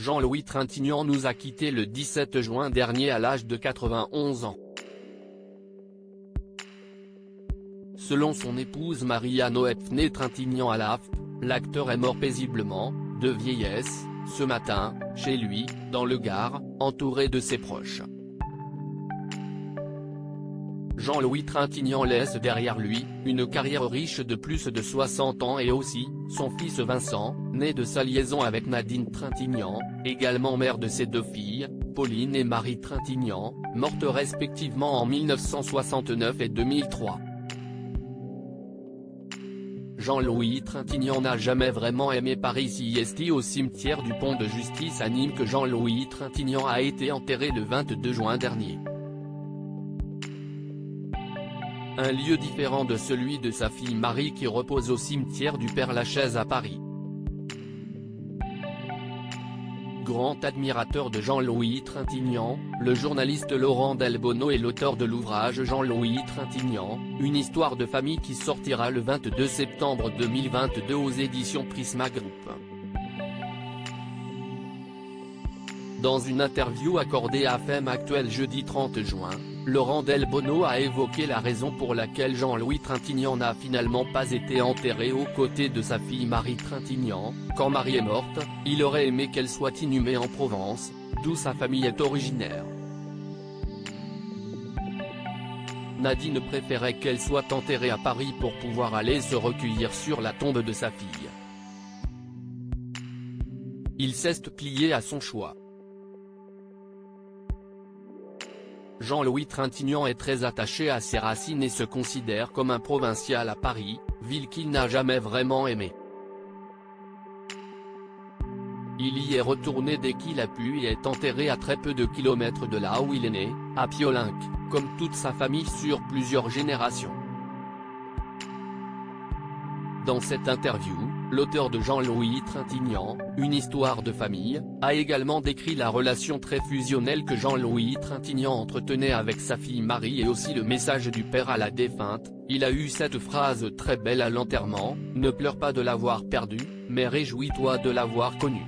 Jean-Louis Trintignant nous a quittés le 17 juin dernier à l'âge de 91 ans. Selon son épouse Marie-Anne Trintignant à l'AFP, l'acteur est mort paisiblement, de vieillesse, ce matin, chez lui, dans le Gard, entouré de ses proches. Jean-Louis Trintignant laisse derrière lui, une carrière riche de plus de 60 ans et aussi, son fils Vincent, né de sa liaison avec Nadine Trintignant, également mère de ses 2 filles, Pauline et Marie Trintignant, mortes respectivement en 1969 et 2003. Jean-Louis Trintignant n'a jamais vraiment aimé Paris. C'est au cimetière du Pont de Justice à Nîmes que Jean-Louis Trintignant a été enterré le 22 juin dernier. Un lieu différent de celui de sa fille Marie qui repose au cimetière du Père-Lachaise à Paris. Grand admirateur de Jean-Louis Trintignant, le journaliste Laurent Delbono est l'auteur de l'ouvrage Jean-Louis Trintignant, une histoire de famille qui sortira le 22 septembre 2022 aux éditions Prisma Group. Dans une interview accordée à FM Actuel jeudi 30 juin, Laurent Delbono a évoqué la raison pour laquelle Jean-Louis Trintignant n'a finalement pas été enterré aux côtés de sa fille Marie Trintignant. Quand Marie est morte, il aurait aimé qu'elle soit inhumée en Provence, d'où sa famille est originaire. Nadine préférait qu'elle soit enterrée à Paris pour pouvoir aller se recueillir sur la tombe de sa fille. Il s'est plié à son choix. Jean-Louis Trintignant est très attaché à ses racines et se considère comme un provincial à Paris, ville qu'il n'a jamais vraiment aimée. Il y est retourné dès qu'il a pu et est enterré à très peu de kilomètres de là où il est né, à Piolenc, comme toute sa famille sur plusieurs générations. Dans cette interview, l'auteur de Jean-Louis Trintignant, une histoire de famille, a également décrit la relation très fusionnelle que Jean-Louis Trintignant entretenait avec sa fille Marie et aussi le message du père à la défunte. Il a eu cette phrase très belle à l'enterrement: « Ne pleure pas de l'avoir perdu, mais réjouis-toi de l'avoir connu ».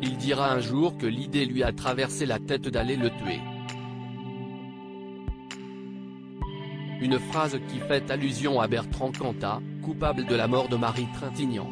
Il dira un jour que l'idée lui a traversé la tête d'aller le tuer. Une phrase qui fait allusion à Bertrand Cantat, coupable de la mort de Marie Trintignant.